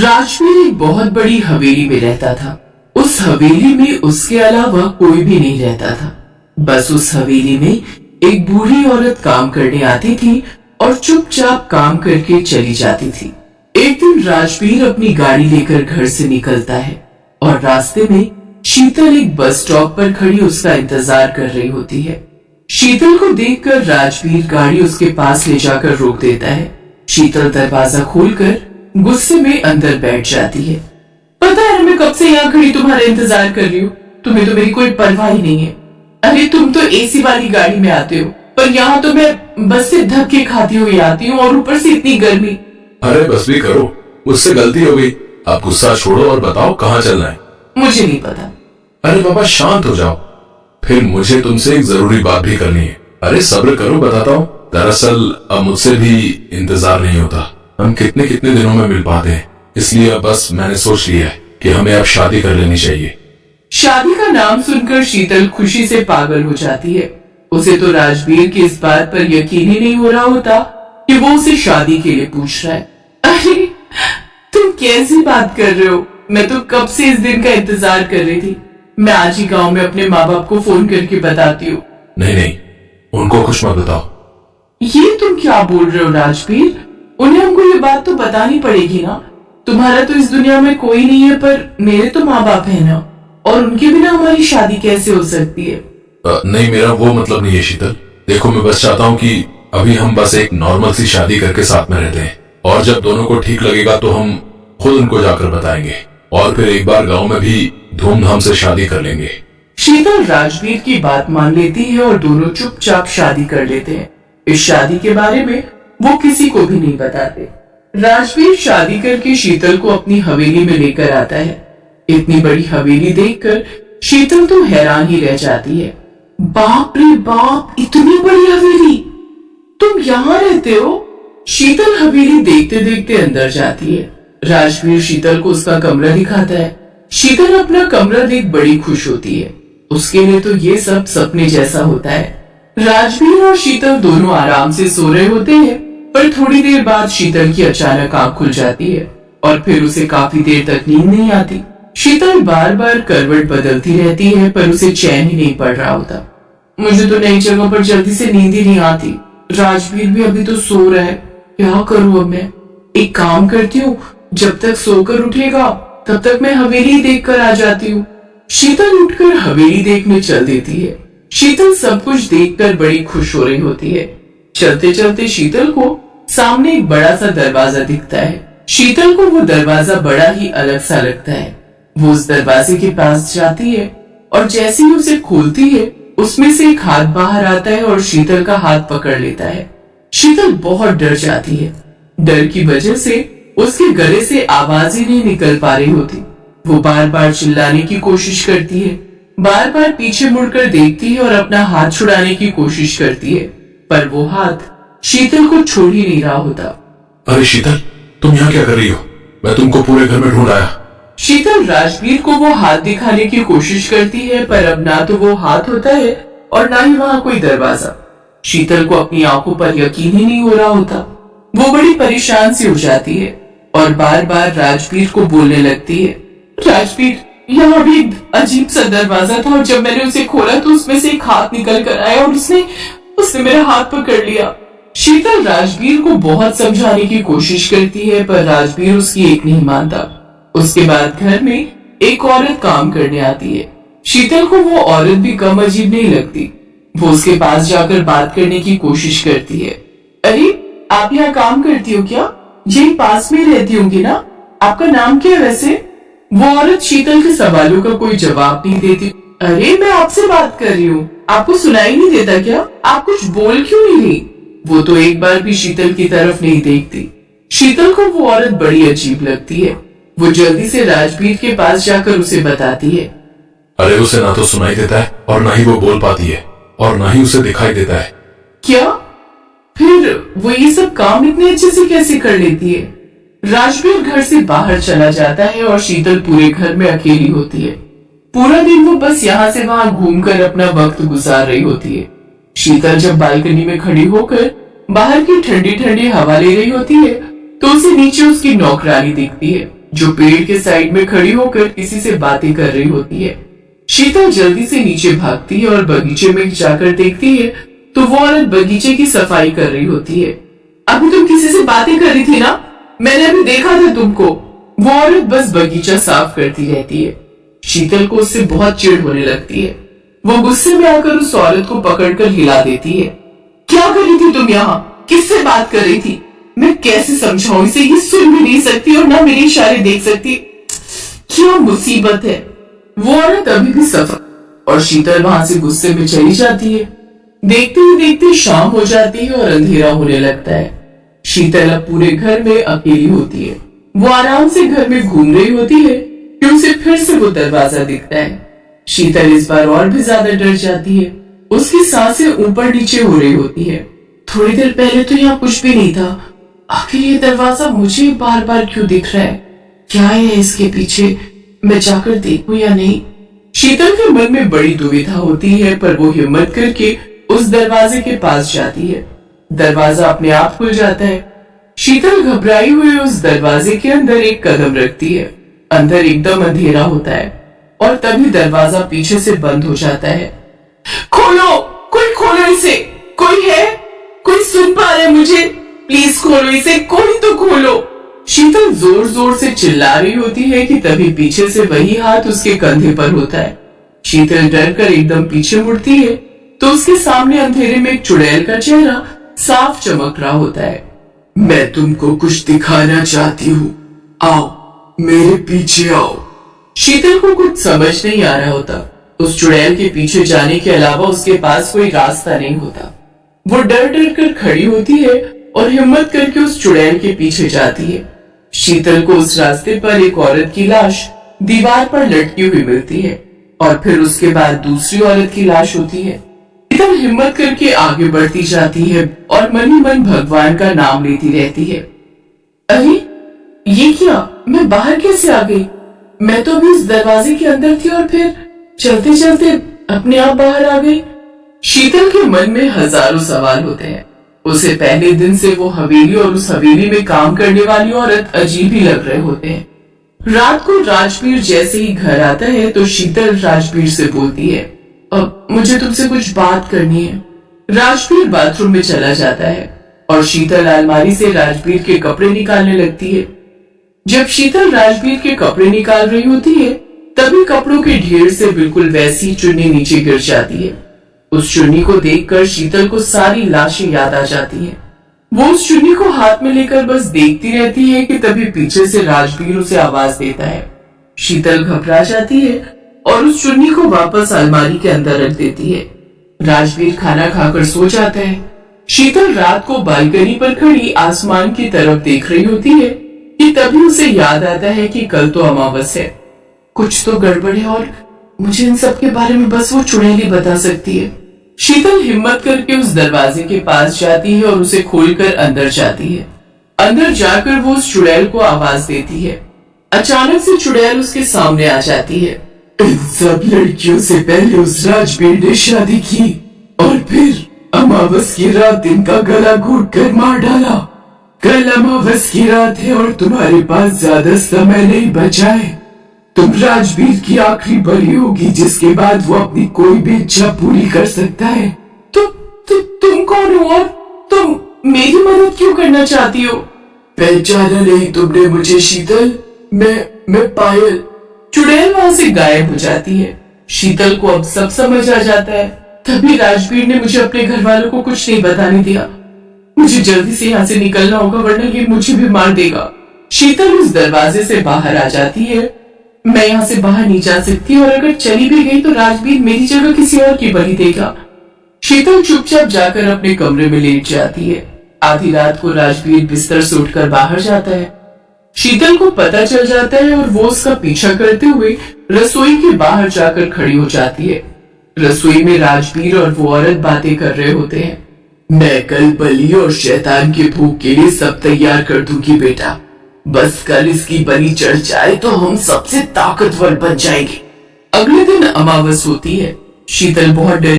राजवीर एक बहुत बड़ी हवेली में रहता था। उस हवेली में उसके अलावा कोई भी नहीं रहता था। बस उस हवेली में एक बूढ़ी औरत काम करने आती थी और चुपचाप काम करके चली जाती थी। एक दिन राजवीर अपनी गाड़ी लेकर घर से निकलता है और रास्ते में शीतल एक बस स्टॉप पर खड़ी उसका इंतजार कर रही होती है। शीतल को देखकर राजवीर गाड़ी उसके पास ले जाकर रोक देता है। शीतल दरवाजा खोलकर गुस्से में अंदर बैठ जाती है। पता है मैं कब से यहाँ खड़ी तुम्हारा इंतजार कर रही हूँ, तुम्हें तो मेरी कोई परवाह ही नहीं है। अरे तुम तो एसी वाली गाड़ी में आते हो, पर यहाँ तो मैं बस से धक्के खाती हुई आती हूँ और ऊपर से इतनी गर्मी। अरे बस भी करो, मुझसे गलती हो गई। आप गुस्सा छोड़ो और बताओ कहाँ चलना है। मुझे नहीं पता। अरे बाबा शांत हो जाओ, फिर मुझे तुमसे एक जरूरी बात भी करनी है। अरे सब्र करो, बताता हूँ। दरअसल अब मुझसे भी इंतजार नहीं होता। हम कितने कितने दिनों में मिल पाते हैं, इसलिए अब बस मैंने सोच लिया है कि हमें अब शादी कर लेनी चाहिए। शादी का नाम सुनकर शीतल खुशी से पागल हो जाती है। उसे तो राजवीर की इस बात पर यकीन ही नहीं हो रहा होता कि वो उसे शादी के लिए पूछ रहा है। अरे तुम कैसी बात कर रहे हो, मैं तो कब से इस दिन का इंतजार कर रही थी। मैं आज ही गांव में अपने माँ बाप को फोन करके बताती हूँ। नहीं नहीं, उनको कुछ मत बताओ। ये तुम क्या बोल रहे हो राजवीर, उन्हें हमको ये बात तो बतानी पड़ेगी ना। तुम्हारा तो इस दुनिया में कोई नहीं है, पर मेरे तो माँ बाप है ना, और उनके बिना हमारी शादी कैसे हो सकती है। नहीं, मेरा वो मतलब नहीं है शीतल। देखो मैं बस चाहता हूँ कि अभी हम बस एक नॉर्मल सी शादी करके साथ में रहते हैं, और जब दोनों को ठीक लगेगा तो हम खुद उनको जाकर बताएंगे, और फिर एक बार गाँव में भी धूमधाम से शादी कर लेंगे। शीतल राजवीर की बात मान लेती है और दोनों चुपचाप शादी कर लेते हैं। इस शादी के बारे में वो किसी को भी नहीं बताते। राजवीर शादी करके शीतल को अपनी हवेली में लेकर आता है। इतनी बड़ी हवेली देखकर शीतल तो हैरान ही रह जाती है। बाप रे बाप, इतनी बड़ी हवेली, तुम यहाँ रहते हो? शीतल हवेली देखते देखते अंदर जाती है। राजवीर शीतल को उसका कमरा दिखाता है। शीतल अपना कमरा देख बड़ी खुश होती है। उसके लिए तो ये सब सपने जैसा होता है। राजवीर और शीतल दोनों आराम से सो रहे होते हैं, पर थोड़ी देर बाद शीतल की अचानक आंख खुल जाती है और फिर उसे काफी देर तक नींद नहीं आती। शीतल बार बार करवट बदलती रहती है, पर उसे चैन ही नहीं पड़ रहा होता। मुझे तो नई जगह पर जल्दी से नींद ही नहीं आती। राजवीर भी अभी तो सो रहा है, क्या करूँ अब मैं? एक काम करती हूँ, जब तक सोकर उठेगा तब तक मैं हवेली देख कर आ जाती हूँ। शीतल उठकर हवेली देखने चल देती है। शीतल सब कुछ देखकर बड़ी खुश हो रही होती है। चलते चलते शीतल को सामने एक बड़ा सा दरवाजा दिखता है। शीतल को वो दरवाजा बड़ा ही अलग सा लगता है। वो उस दरवाजे के पास जाती है और जैसे ही उसे खोलती है, उसमें से एक हाथ बाहर आता है और शीतल का हाथ पकड़ लेता है। शीतल बहुत डर जाती है। डर की वजह से उसके गले से आवाज ही नहीं निकल पा रही होती। वो बार बार चिल्लाने की कोशिश करती है, बार बार पीछे मुड़कर देखती है और अपना हाथ छुड़ाने की कोशिश करती है, पर वो हाथ शीतल को छोड़ ही नहीं रहा होता। अरे शीतल, तुम यहाँ क्या कर रही हो? मैं तुमको पूरे घर में ढूंढ आया। शीतल राजवीर को वो हाथ दिखाने की कोशिश करती है, पर अब ना तो वो हाथ होता है और ना ही वहाँ कोई दरवाजा। शीतल को अपनी आंखों पर यकीन ही नहीं हो रहा होता। वो बड़ी परेशान सी हो जाती है और बार बार राजवीर को बोलने लगती है, राजवीर, यहाँ भी एक अजीब सा दरवाजा था और जब मैंने उसे खोला तो उसमें से एक हाथ निकल कर आया और उसने मेरा हाथ पकड़ लिया। शीतल राजवीर को बहुत समझाने की कोशिश करती है, पर राजवीर उसकी एक नहीं मानता। उसके बाद घर में एक औरत काम करने आती है। शीतल को वो औरत भी कम अजीब नहीं लगती। वो उसके पास जाकर बात करने की कोशिश करती है। अरे आप यहाँ काम करती हो क्या? यही पास में रहती होंगी ना? आपका नाम क्या है वैसे? वो औरत शीतल के सवालों का कोई जवाब नहीं देती। अरे मैं आपसे बात कर रही हूँ, आपको सुनाई नहीं देता क्या? आप कुछ बोल क्यों नहीं रही? वो तो एक बार भी शीतल की तरफ नहीं देखती। शीतल को वो औरत बड़ी अजीब लगती है। वो जल्दी से राजवीर के पास जाकर उसे बताती है। अरे उसे ना तो सुनाई देता है और ना ही वो बोल पाती है और ना ही उसे दिखाई देता है। क्या? फिर वो ये सब काम इतने अच्छे से कैसे कर लेती है? राजवीर घर से बाहर चला जाता है और शीतल पूरे घर में अकेली होती है। पूरा दिन वो बस यहाँ से वहाँ घूमकर अपना वक्त गुजार रही होती है। शीतल जब बालकनी में खड़ी होकर बाहर की ठंडी ठंडी हवा ले रही होती है, तो उसे नीचे उसकी नौकरानी दिखती है। जो पेड़ के साइड में खड़ी होकर किसी से बातें कर रही होती है। शीतल जल्दी से नीचे भागती है और बगीचे में जाकर देखती है तो वो औरत बगीचे की सफाई कर रही होती है। अभी तुम किसी से बातें कर रही थी ना, मैंने अभी देखा था तुमको। वो औरत बस बगीचा साफ करती रहती है। शीतल को उससे बहुत चिढ़ होने लगती है। वो गुस्से में आकर उस औरत को पकड़कर हिला देती है। क्या कर रही थी तुम यहाँ? किससे बात कर रही थी? मैं कैसे समझाऊं इसे? ये सुन भी नहीं सकती और ना मेरे इशारे देख सकती। क्या मुसीबत है। वो औरत अभी भी सफर और शीतल वहां से गुस्से में चली जाती है। देखते ही देखते शाम हो जाती है और अंधेरा होने लगता है। शीतल अब पूरे घर में अकेली होती है। वो आराम से घर में घूम रही होती है कि उसे फिर से वो दरवाजा दिखता है। शीतल इस बार और भी ज्यादा डर जाती है। उसकी सांसें ऊपर नीचे हो रही होती है। थोड़ी देर पहले तो यहाँ कुछ भी नहीं था, आखिर ये दरवाजा मुझे बार बार क्यों दिख रहा है? क्या है इसके पीछे? मैं जाकर देखूं या नहीं? शीतल के मन में बड़ी दुविधा होती है, पर वो हिम्मत करके उस दरवाजे के पास जाती है। दरवाजा अपने आप खुल जाता है। शीतल घबराई हुई उस दरवाजे के अंदर एक कदम रखती है। अंदर एकदम अंधेरा होता है और तभी दरवाजा पीछे से बंद हो जाता है। खोलो, कोई खोलो इसे, कोई है? कोई सुन पा रहा है मुझे? प्लीज खोलो इसे, कोई तो खोलो। शीतल जोर जोर से चिल्ला रही होती है कि तभी पीछे से वही हाथ उसके कंधे पर होता है। शीतल डर कर एकदम पीछे मुड़ती है तो उसके सामने अंधेरे में एक चुड़ैल का चेहरा साफ चमक रहा होता है। मैं तुमको कुछ दिखाना चाहती हूँ, आओ मेरे पीछे आओ। शीतल को कुछ समझ नहीं आ रहा होता। उस चुड़ैल के पीछे जाने के अलावा उसके पास कोई रास्ता नहीं होता। वो डर डर कर खड़ी होती है और हिम्मत करके उस चुड़ैल के पीछे जाती है। शीतल को उस रास्ते पर एक औरत की लाश दीवार पर लटकी हुई मिलती है और फिर उसके बाद दूसरी औरत की लाश होती है। शीतल हिम्मत करके आगे बढ़ती जाती है और मन ही मन भगवान का नाम लेती रहती है। अरे ये क्या? मैं बाहर कैसे आ गई? मैं तो अभी इस दरवाजे के अंदर थी और फिर चलते चलते अपने आप बाहर आ गई। शीतल के मन में हजारों सवाल होते हैं। उसे पहले दिन से वो हवेली और उस हवेली में काम करने वाली औरत अजीब ही लग रहे होते हैं। रात को राजवीर जैसे ही घर आता है तो शीतल राजवीर से बोलती है, अब मुझे तुमसे कुछ बात करनी है। राजवीर बाथरूम में चला जाता है और शीतल अलमारी से राजवीर के कपड़े निकालने लगती है। जब शीतल राजवीर के कपड़े निकाल रही होती है तभी कपड़ों के ढेर से बिल्कुल वैसी चुन्नी नीचे गिर जाती है। उस चुन्नी को देखकर शीतल को सारी लाशें याद आ जाती हैं। वो उस चुन्नी को हाथ में लेकर बस देखती रहती है कि तभी पीछे से राजवीर उसे आवाज देता है। शीतल घबरा जाती है और उस चुन्नी को वापस अलमारी के अंदर रख देती है। राजवीर खाना खाकर सो जाता है। शीतल रात को बालकनी पर खड़ी आसमान की तरफ देख रही होती है कि तभी उसे याद आता है कि कल तो अमावस है। कुछ तो गड़बड़ है और मुझे इन सब के बारे में बस वो चुड़ैल ही बता सकती है। शीतल हिम्मत करके उस दरवाजे के पास जाती है और उसे खोलकर अंदर जाती है। अंदर जाकर वो उस चुड़ैल को आवाज देती है। अचानक से चुड़ैल उसके सामने आ जाती है। इन सब लड़कियों से पहले उस राजवीर ने शादी की और फिर अमावस की रात इनका गला घोट कर मार डाला। कल अमावस की रात है और तुम्हारे पास ज्यादा समय नहीं बचा है। तुम राजवीर की आखिरी बलि होगी जिसके बाद वो अपनी कोई भी इच्छा पूरी कर सकता है। तुम कौन हो और तुम मेरी मदद क्यों करना चाहती हो? पहचाना नहीं तुमने मुझे शीतल? मैं पायल। चुड़ैल वहां से गायब हो जाती है। शीतल को अब सब समझ आ जाता है। तभी राजवीर ने मुझे अपने घर वालों को कुछ नहीं बताने दिया। मुझे जल्दी से यहाँ से निकलना होगा वरना ये मुझे भी मार देगा। शीतल उस दरवाजे से बाहर आ जाती है। मैं यहाँ से बाहर नहीं जा सकती और अगर चली भी गई तो राजवीर मेरी जगह किसी और की बलि देगा। शीतल चुपचाप जाकर अपने कमरे में लेट जाती है। आधी रात को राजवीर बिस्तर से उठकर बाहर जाता है। शीतल को पता चल जाता है और वो उसका पीछा करते हुए रसोई के बाहर जाकर खड़ी हो जाती है। रसोई में राजवीर और वो औरत बातें कर रहे होते हैं। मैं कल बलि और शैतान के भूख के लिए सब तैयार कर दूंगी बेटा। बस कल इसकी बलि चढ़ जाए तो हम सबसे ताकतवर बन जाएंगे। अगले दिन अमावस होती है। शीतल बहुत डर